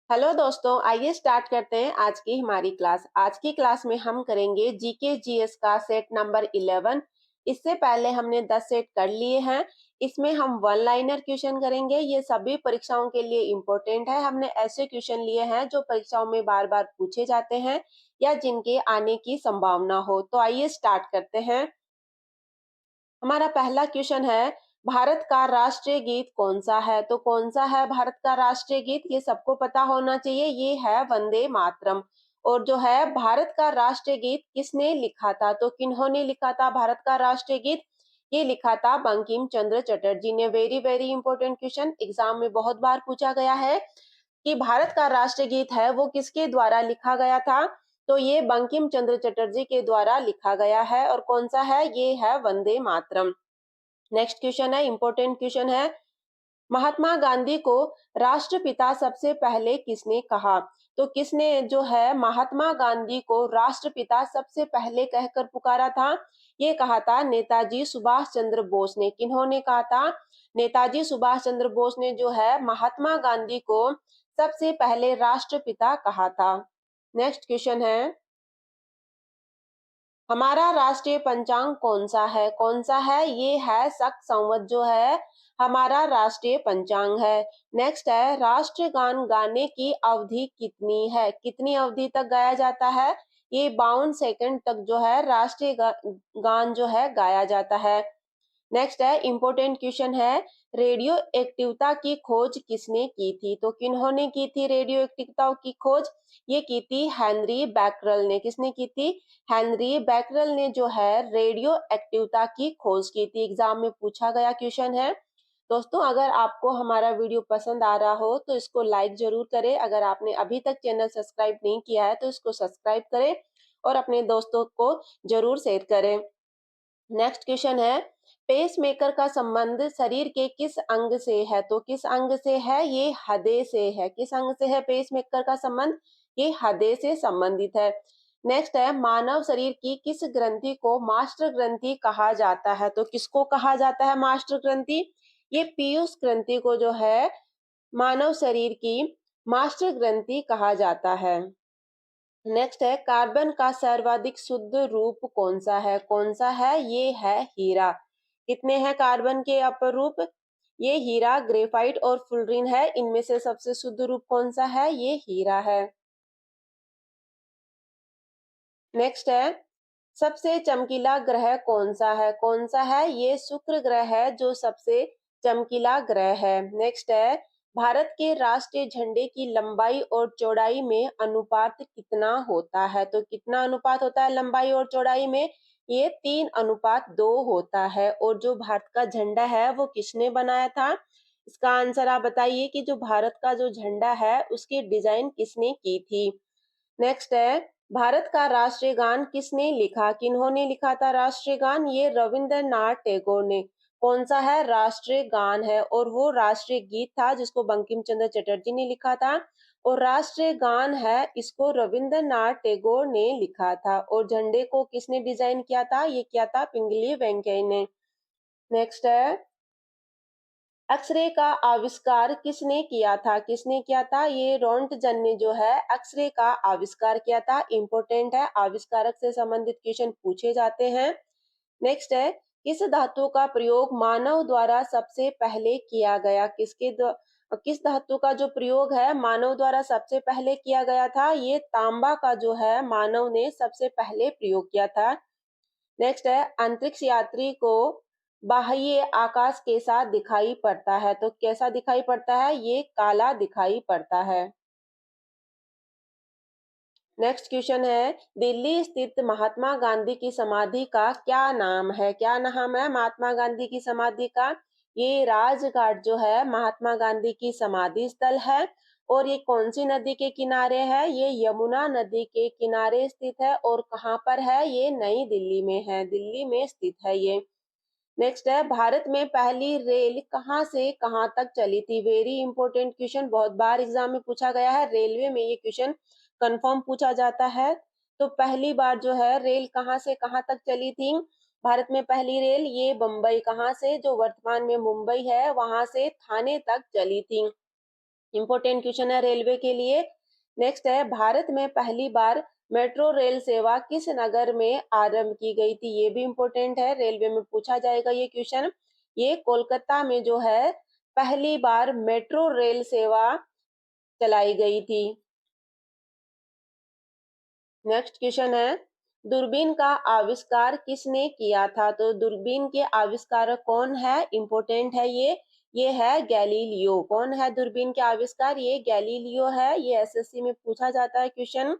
Hello दोस्तों, आइए start करते हैं आज की हमारी क्लास। आज की क्लास में हम करेंगे जीके जीएस का सेट नंबर 11। इससे पहले हमने 10 सेट कर लिए हैं। इसमें हम वन लाइनर क्वेश्चन करेंगे। ये सभी परीक्षाओं के लिए इम्पोर्टेंट है। हमने ऐसे क्वेश्चन लिए हैं जो परीक्षाओं में बार बार पूछे जाते हैं या जिनके आने की संभावना हो। तो आइए स्टार्ट करते हैं। हमारा पहला क्वेश्चन है, भारत का राष्ट्रीय गीत कौन सा है? तो कौन सा है भारत का राष्ट्रीय गीत? ये सबको पता होना चाहिए। ये है वंदे मातरम। और जो है भारत का राष्ट्रीय गीत किसने लिखा था? तो किन्होंने लिखा था भारत का राष्ट्रीय गीत? ये लिखा था बंकिम चंद्र चटर्जी ने। Very very important question, exam में बहुत बार पूछा गया है कि भारत का राष्ट्रीय गीत है वो किसके द्वारा लिखा गया था? तो ये बंकिम चंद्र चटर्जी के द्वारा लिखा गया है। और कौन सा है? ये है वंदे मातरम। नेक्स्ट क्वेश्चन है, इंपॉर्टेंट क्वेश्चन है, महात्मा गांधी को राष्ट्रपिता सबसे पहले किसने कहा? तो किसने जो है महात्मा गांधी को राष्ट्रपिता सबसे पहले कहकर पुकारा था? ये कहा था नेताजी सुभाष चंद्र बोस ने। किन्होंने कहा था? नेताजी सुभाष चंद्र बोस ने जो है महात्मा गांधी को सबसे पहले राष्ट्रपिता कहा था। नेक्स्ट क्वेश्चन है, हमारा राष्ट्रीय पंचांग कौन सा है? कौन सा है? ये है शक संवत जो है हमारा राष्ट्रीय पंचांग है। नेक्स्ट है, राष्ट्रगान गाने की अवधि कितनी है? कितनी अवधि तक गाया जाता है? ये 52 सेकंड तक जो है राष्ट्रीय गान जो है गाया जाता है। नेक्स्ट है, इंपॉर्टेंट क्वेश्चन है, रेडियो एक्टिवता की खोज किसने की थी? तो किन्होंने की थी रेडियो एक्टिवता की खोज? ये की थी हेनरी बैकरल ने। किसने की थी? हेनरी बैकरल ने जो है रेडियो एक्टिवता की खोज की थी। एग्जाम में पूछा गया क्वेश्चन है। दोस्तों, अगर आपको हमारा वीडियो पसंद आ रहा हो तो इसको लाइक जरूर करें। अगर आपने अभी तक चैनल सब्सक्राइब नहीं किया है तो इसको सब्सक्राइब करें और अपने दोस्तों को जरूर शेयर करें। नेक्स्ट क्वेश्चन है, पेसमेकर का संबंध शरीर के किस अंग से है? तो किस अंग से है? ये हृदय से है। किस अंग से है पेसमेकर का संबंध? ये हृदय से संबंधित है। नेक्स्ट है, मानव शरीर की किस ग्रंथि को मास्टर ग्रंथि कहा जाता है? तो किसको कहा जाता है मास्टर ग्रंथि? ये पीयूष ग्रंथि को जो है मानव शरीर की मास्टर ग्रंथि कहा जाता है। नेक्स्ट है, कार्बन का सर्वाधिक शुद्ध रूप कौन सा है? कौन सा है? ये है हीरा। कितने हैं कार्बन के अपर रूप? ये हीरा, ग्रेफाइट और फुलरिन है। इनमें से सबसे शुद्ध रूप कौन सा है? ये हीरा है। नेक्स्ट है, सबसे चमकीला ग्रह कौन सा है? कौन सा है? ये शुक्र ग्रह है जो सबसे चमकीला ग्रह है। नेक्स्ट है, भारत के राष्ट्रीय झंडे की लंबाई और चौड़ाई में अनुपात कितना होता है? तो कितना अनुपात होता है लंबाई और चौड़ाई में? ये 3:2 होता है। और जो भारत का झंडा है वो किसने बनाया था? इसका आंसर आप बताइए कि जो भारत का जो झंडा है उसकी डिजाइन किसने की थी? नेक्स्ट है, भारत का राष्ट्रीय गान किसने लिखा? किन्होंने लिखा था राष्ट्रीय गान? ये रविंद्रनाथ टैगोर ने। कौन सा है? राष्ट्रीय गान है। और वो राष्ट्रीय गीत था जिसको बंकिम चंद्र चटर्जी ने लिखा था। और राष्ट्रीय गान है इसको रविंद्रनाथ टैगोर ने लिखा था। और झंडे को किसने डिजाइन किया था? ये किया था पिंगली वेंकैया ने। नेक्स्ट है, एक्सरे का आविष्कार किसने किया था? किसने किया था? ये रोंटगन ने जो है एक्सरे का आविष्कार किया था। इंपॉर्टेंट है, आविष्कारक से संबंधित क्वेश्चन पूछे जाते हैं। नेक्स्ट है, किस धातु का प्रयोग मानव द्वारा सबसे पहले किया गया? किस धातु का जो प्रयोग है मानव द्वारा सबसे पहले किया गया था? ये तांबा का जो है मानव ने सबसे पहले प्रयोग किया था। नेक्स्ट है, अंतरिक्ष यात्री को बाह्य आकाश कैसा दिखाई पड़ता है? तो कैसा दिखाई पड़ता है? ये काला दिखाई पड़ता है। नेक्स्ट क्वेश्चन है, दिल्ली स्थित महात्मा गांधी की समाधि का क्या नाम है? क्या नाम है महात्मा गांधी की समाधि का? ये राजघाट जो है महात्मा गांधी की समाधि स्थल है। और ये कौन सी नदी के किनारे है? ये यमुना नदी के किनारे स्थित है। और कहाँ पर है? ये नई दिल्ली में है, दिल्ली में स्थित है ये। नेक्स्ट है, भारत में पहली रेल कहाँ से कहाँ तक चली थी? वेरी इंपॉर्टेंट क्वेश्चन, बहुत बार एग्जाम में पूछा गया है। रेलवे में ये क्वेश्चन कंफर्म पूछा जाता है। तो पहली बार जो है रेल कहाँ से कहाँ तक चली थी? भारत में पहली रेल ये बम्बई, कहाँ से? जो वर्तमान में मुंबई है वहां से थाने तक चली थी। इंपॉर्टेंट क्वेश्चन है रेलवे के लिए। नेक्स्ट है, भारत में पहली बार मेट्रो रेल सेवा किस नगर में आरंभ की गई थी? ये भी इंपॉर्टेंट है, रेलवे में पूछा जाएगा ये क्वेश्चन। ये कोलकाता में जो है पहली बार मेट्रो रेल सेवा चलाई गई थी। नेक्स्ट क्वेश्चन है, दूरबीन का आविष्कार किसने किया था? तो दूरबीन के आविष्कारक कौन है? इंपॉर्टेंट है ये है गैलीलियो। कौन है दूरबीन के आविष्कार? ये गैलीलियो है। ये एसएससी में पूछा जाता है क्वेश्चन,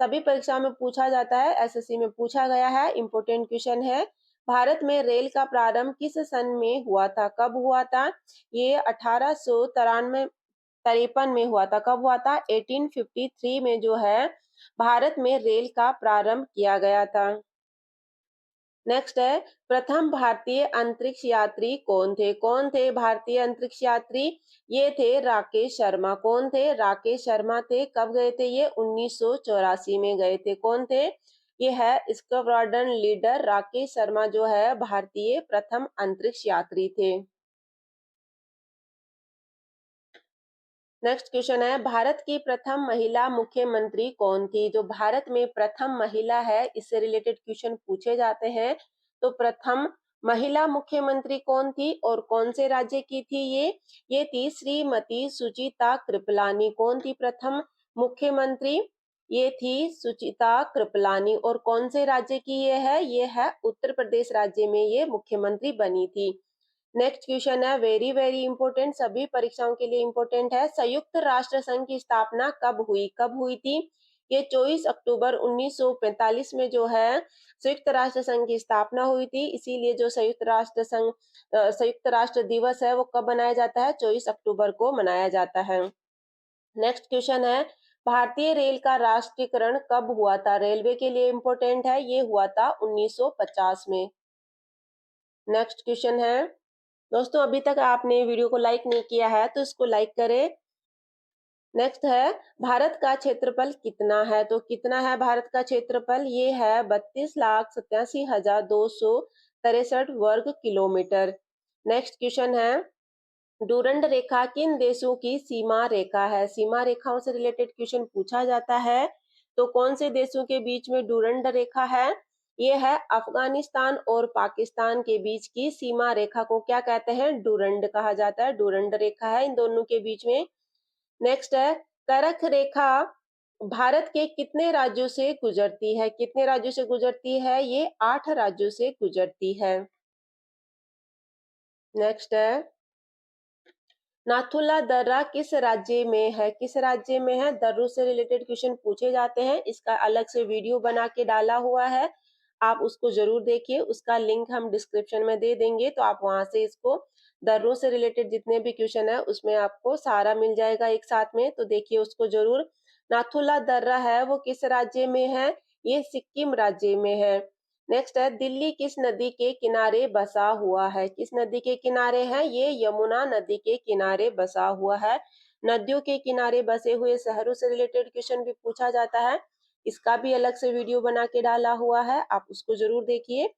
सभी परीक्षा में पूछा जाता है, एसएससी में पूछा गया है, इंपॉर्टेंट क्वेश्चन है। भारत में रेल का प्रारंभ किस सन में हुआ था? कब हुआ था? ये 1893 में हुआ था। कब हुआ था? 1853 में जो है भारत में रेल का प्रारंभ किया गया था। नेक्स्ट है, प्रथम भारतीय अंतरिक्ष यात्री कौन थे? कौन थे भारतीय अंतरिक्ष यात्री? ये थे राकेश शर्मा। कौन थे? राकेश शर्मा थे। कब गए थे ये? 1984 में गए थे। कौन थे? ये है स्क्वाड्रन लीडर राकेश शर्मा जो है भारतीय प्रथम अंतरिक्ष यात्री थे। नेक्स्ट क्वेश्चन है, भारत की प्रथम महिला मुख्यमंत्री कौन थी? जो भारत में प्रथम महिला है, इससे रिलेटेड क्वेश्चन पूछे जाते हैं। तो प्रथम महिला मुख्यमंत्री कौन थी और कौन से राज्य की थी ये थी श्रीमती सुचिता कृपलानी। कौन थी प्रथम मुख्यमंत्री? ये थी सुचिता कृपलानी। और कौन से राज्य की ये है उत्तर प्रदेश राज्य में ये मुख्यमंत्री बनी थी। नेक्स्ट क्वेश्चन है, वेरी वेरी इंपॉर्टेंट, सभी परीक्षाओं के लिए इंपॉर्टेंट है। संयुक्त राष्ट्र संघ की स्थापना कब हुई? कब हुई थी? ये 24 अक्टूबर 1945 में जो है संयुक्त राष्ट्र संघ की स्थापना हुई थी। इसीलिए जो संयुक्त राष्ट्र दिवस है वो कब मनाया जाता है? 24 अक्टूबर को मनाया जाता है। नेक्स्ट क्वेश्चन है, भारतीय रेल का राष्ट्रीयकरण कब हुआ था? रेलवे के लिए इंपॉर्टेंट है, ये हुआ था 1950 में। नेक्स्ट क्वेश्चन है, दोस्तों अभी तक आपने वीडियो को लाइक नहीं किया है तो इसको लाइक करें। नेक्स्ट है, भारत का क्षेत्रफल कितना है? तो कितना है भारत का क्षेत्रफल? ये है 32,87,263 वर्ग किलोमीटर। नेक्स्ट क्वेश्चन है, डूरंड रेखा किन देशों की सीमा रेखा है? सीमा रेखाओं से रिलेटेड क्वेश्चन पूछा जाता है। तो कौन से देशों के बीच में डूरंड रेखा है? ये है अफगानिस्तान और पाकिस्तान के बीच की सीमा रेखा को क्या कहते हैं? डूरंड कहा जाता है। डूरंड रेखा है इन दोनों के बीच में। नेक्स्ट है, करक रेखा भारत के कितने राज्यों से गुजरती है? कितने राज्यों से गुजरती है? ये 8 राज्यों से गुजरती है। नेक्स्ट है, नाथुला दर्रा किस राज्य में है? किस राज्य में है? दर्रों से रिलेटेड क्वेश्चन पूछे जाते हैं, इसका अलग से वीडियो बना के डाला हुआ है, आप उसको जरूर देखिए। उसका लिंक हम डिस्क्रिप्शन में दे देंगे, तो आप वहां से इसको दर्रों से रिलेटेड जितने भी क्वेश्चन है उसमें आपको सारा मिल जाएगा एक साथ में, तो देखिए उसको जरूर। नाथुला दर्रा है वो किस राज्य में है? ये सिक्किम राज्य में है। नेक्स्ट है, दिल्ली किस नदी के किनारे बसा हुआ है? किस नदी के किनारे है? ये यमुना नदी के किनारे बसा हुआ है। नदियों के किनारे बसे हुए शहरों से रिलेटेड क्वेश्चन भी पूछा जाता है, इसका भी अलग से वीडियो बना के डाला हुआ है, आप उसको जरूर देखिए।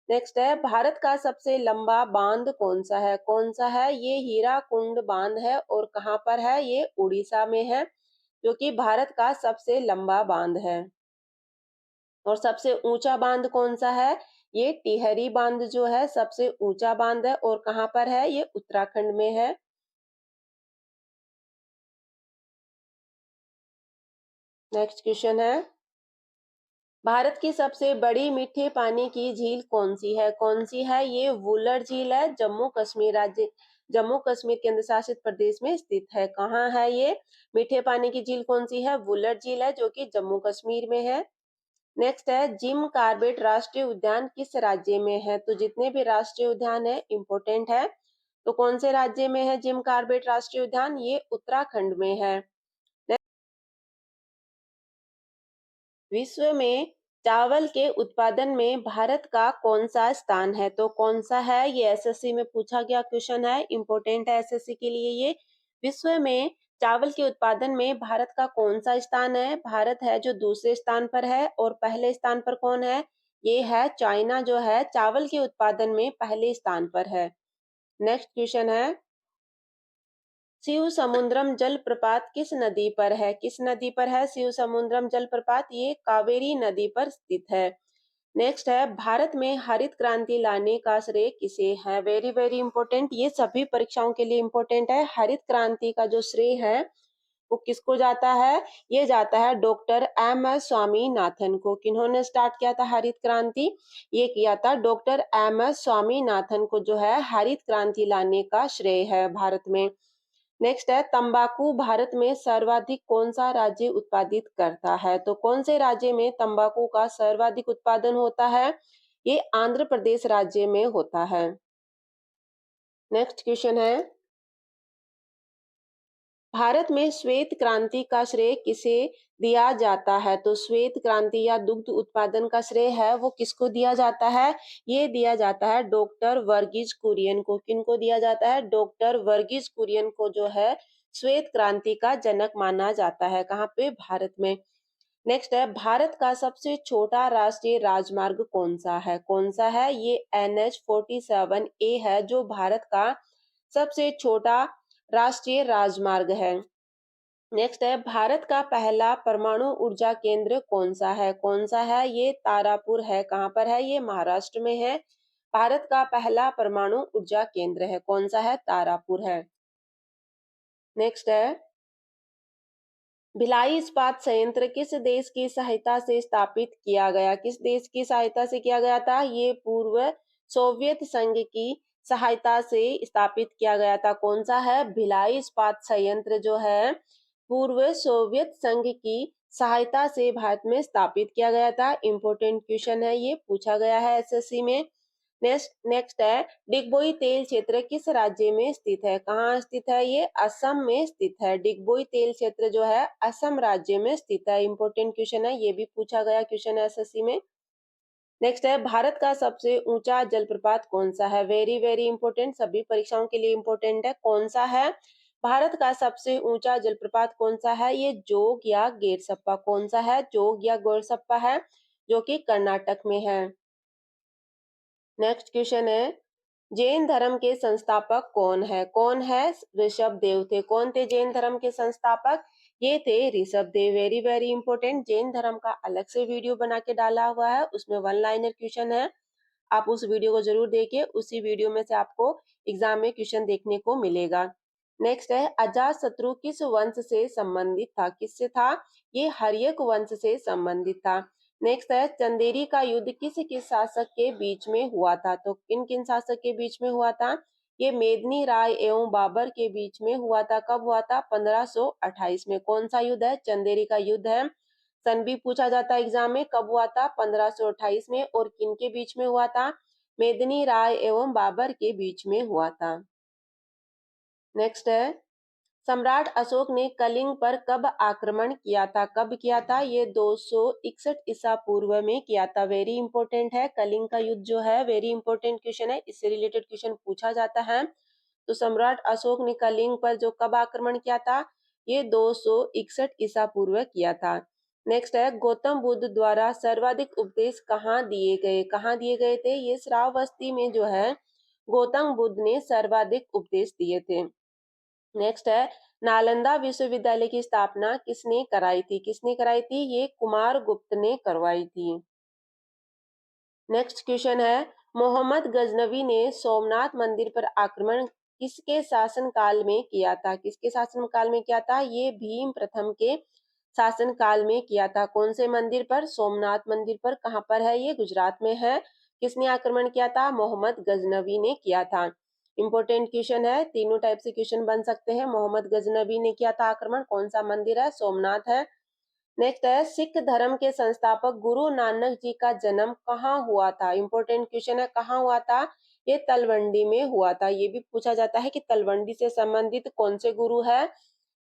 नेक्स्ट है, भारत का सबसे लंबा बांध कौन सा है? कौन सा है? ये हीराकुंड बांध है। और कहाँ पर है? ये उड़ीसा में है, जो कि भारत का सबसे लंबा बांध है। और सबसे ऊंचा बांध कौन सा है? ये टिहरी बांध जो है सबसे ऊंचा बांध है। और कहाँ पर है? ये उत्तराखंड में है। नेक्स्ट क्वेश्चन है, भारत की सबसे बड़ी मीठे पानी की झील कौन सी है? कौन सी है? ये वुलर झील है, जम्मू कश्मीर केंद्र शासित प्रदेश में स्थित है। कहाँ है ये मीठे पानी की झील? कौन सी है? वुलर झील है, जो कि जम्मू कश्मीर में है। नेक्स्ट है, जिम कार्बेट राष्ट्रीय उद्यान किस राज्य में है? तो जितने भी राष्ट्रीय उद्यान है इंपॉर्टेंट है, तो कौन से राज्य में है जिम कार्बेट राष्ट्रीय उद्यान? ये उत्तराखंड में है। विश्व में चावल के उत्पादन में भारत का कौन सा स्थान है? तो कौन सा है? ये एसएससी में पूछा गया क्वेश्चन है, इंपॉर्टेंट है एसएससी के लिए ये। विश्व में चावल के उत्पादन में भारत का कौन सा स्थान है? भारत है जो दूसरे स्थान पर है। और पहले स्थान पर कौन है? ये है चाइना, जो है चावल के उत्पादन में पहले स्थान पर है। नेक्स्ट क्वेश्चन है, शिव समुद्रम जलप्रपात किस नदी पर है? किस नदी पर है शिव समुद्रम जलप्रपात? ये कावेरी नदी पर स्थित है। नेक्स्ट है, भारत में हरित क्रांति लाने का श्रेय किसे है? वेरी वेरी इंपॉर्टेंट, ये सभी परीक्षाओं के लिए इंपॉर्टेंट है। हरित क्रांति का जो श्रेय है वो किसको जाता है? ये जाता है डॉक्टर एम एस स्वामीनाथन को। किन्होंने स्टार्ट किया था हरित क्रांति? ये किया था डॉक्टर एम एस स्वामीनाथन को जो है हरित क्रांति लाने का श्रेय है भारत में। नेक्स्ट है, तंबाकू भारत में सर्वाधिक कौन सा राज्य उत्पादित करता है? तो कौन से राज्य में तंबाकू का सर्वाधिक उत्पादन होता है? ये आंध्र प्रदेश राज्य में होता है। नेक्स्ट क्वेश्चन है, भारत में श्वेत क्रांति का श्रेय किसे दिया जाता है? तो श्वेत क्रांति या दुग्ध उत्पादन का श्रेय है वो किसको दिया जाता है? ये दिया जाता है डॉक्टर वर्गीज कुरियन को। किनको दिया जाता है? डॉक्टर वर्गीज कुरियन को जो है श्वेत क्रांति का जनक माना जाता है। कहाँ पे? भारत में। नेक्स्ट है, भारत का सबसे छोटा राष्ट्रीय राजमार्ग कौन सा है? कौन सा है? ये NH-47A है जो भारत का सबसे छोटा राष्ट्रीय राजमार्ग है। नेक्स्ट है, भारत का पहला परमाणु ऊर्जा केंद्र कौन सा है? कौन सा है? ये तारापुर है। कहाँ पर है? ये महाराष्ट्र में है। भारत का पहला परमाणु ऊर्जा केंद्र है। कौन सा है? तारापुर है। नेक्स्ट है, भिलाई इस्पात संयंत्र किस देश की सहायता से स्थापित किया गया? किस देश की सहायता से किया गया था? ये पूर्व सोवियत संघ की सहायता से स्थापित किया गया था। कौन सा है? भिलाई इस्पात संयंत्र जो है पूर्व सोवियत संघ की सहायता से भारत में स्थापित किया गया था। इंपॉर्टेंट क्वेश्चन है, ये पूछा गया है एसएससी में। नेक्स्ट है, डिगबोई तेल क्षेत्र किस राज्य में स्थित है? कहाँ स्थित है? ये असम में स्थित है। डिगबोई तेल क्षेत्र जो है असम राज्य में स्थित है। इंपॉर्टेंट क्वेश्चन है, ये भी पूछा गया क्वेश्चन है एसएससी में। नेक्स्ट है, भारत का सबसे ऊंचा जलप्रपात कौन सा है? वेरी वेरी इंपॉर्टेंट, सभी परीक्षाओं के लिए इंपॉर्टेंट है। कौन सा है? भारत का सबसे ऊंचा जलप्रपात कौन सा है? ये जोग या गेरसप्पा। कौन सा है? जोग या गेरसप्पा है जो कि कर्नाटक में है। नेक्स्ट क्वेश्चन है, जैन धर्म के संस्थापक कौन है? कौन है? ऋषभ देव थे। कौन थे जैन धर्म के संस्थापक? ये थे Rishabh Dev. Very very important, Jain धर्म का अलग से वीडियो बना के डाला हुआ है, उसमें वन लाइनर क्वेश्चन है। आप उस वीडियो को जरूर देखिए, उसी वीडियो में से आपको एग्जाम में क्वेश्चन देखने को मिलेगा। नेक्स्ट है, अजातशत्रु किस वंश से संबंधित था? किससे था? ये हर्यक वंश से संबंधित था। नेक्स्ट है, चंदेरी का युद्ध किस किस शासक के बीच में हुआ था? तो किन किन शासक के बीच में हुआ था? ये मेदिनी राय एवं बाबर के बीच में हुआ था। कब हुआ था? 1528 में। कौन सा युद्ध है? चंदेरी का युद्ध है। सन भी पूछा जाता है एग्जाम में, कब हुआ था? 1528 में। और किन के बीच में हुआ था? मेदिनी राय एवं बाबर के बीच में हुआ था। नेक्स्ट है, सम्राट अशोक ने कलिंग पर कब आक्रमण किया था? कब किया था? ये 261 ईसा पूर्व में किया था। वेरी इंपॉर्टेंट है, कलिंग का युद्ध जो है वेरी इंपॉर्टेंट क्वेश्चन है, इससे रिलेटेड क्वेश्चन पूछा जाता है। तो सम्राट अशोक ने कलिंग पर जो कब आक्रमण किया था? ये 261 ईसा पूर्व किया था। नेक्स्ट है, गौतम बुद्ध द्वारा सर्वाधिक उपदेश कहाँ दिए गए? कहाँ दिए गए थे? ये श्रावस्ती में जो है गौतम बुद्ध ने सर्वाधिक उपदेश दिए थे। नेक्स्ट है, नालंदा विश्वविद्यालय की स्थापना किसने कराई थी? किसने कराई थी? ये कुमार गुप्त ने करवाई थी। नेक्स्ट क्वेश्चन है, मोहम्मद गजनवी ने सोमनाथ मंदिर पर आक्रमण किसके शासन काल में किया था? किसके शासन काल में किया था? ये भीम प्रथम के शासन काल में किया था। कौन से मंदिर पर? सोमनाथ मंदिर पर। कहाँ पर है? ये गुजरात में है। किसने आक्रमण किया था? मोहम्मद गजनवी ने किया था। इंपॉर्टेंट क्वेश्चन है, तीनों टाइप से क्वेश्चन बन सकते हैं। मोहम्मद गजनवी ने किया था आक्रमण। कौन सा मंदिर है? सोमनाथ है। नेक्स्ट है, सिख धर्म के संस्थापक गुरु नानक जी का जन्म कहाँ हुआ था? इंपॉर्टेंट क्वेश्चन है, कहाँ हुआ था? ये तलवंडी में हुआ था। ये भी पूछा जाता है कि तलवंडी से संबंधित कौन से गुरु है?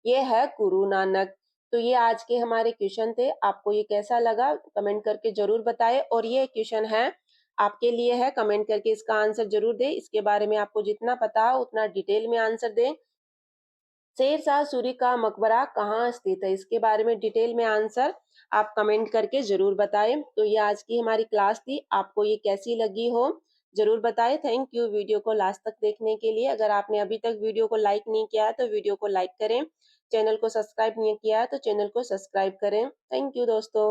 ये है गुरु नानक। तो ये आज के हमारे क्वेश्चन थे। आपको ये कैसा लगा कमेंट करके जरूर बताएं। और ये क्वेश्चन है आपके लिए है, कमेंट करके इसका आंसर जरूर दें। इसके बारे में आपको जितना पता हो उतना डिटेल में आंसर दें। शेरशाह सूरी का मकबरा कहाँ स्थित है? इसके बारे में डिटेल में आंसर आप कमेंट करके जरूर बताएं। तो ये आज की हमारी क्लास थी, आपको ये कैसी लगी हो ज़रूर बताएँ। थैंक यू वीडियो को लास्ट तक देखने के लिए। अगर आपने अभी तक वीडियो को लाइक नहीं किया है तो वीडियो को लाइक करें। चैनल को सब्सक्राइब नहीं किया है तो चैनल को सब्सक्राइब करें। थैंक यू दोस्तों।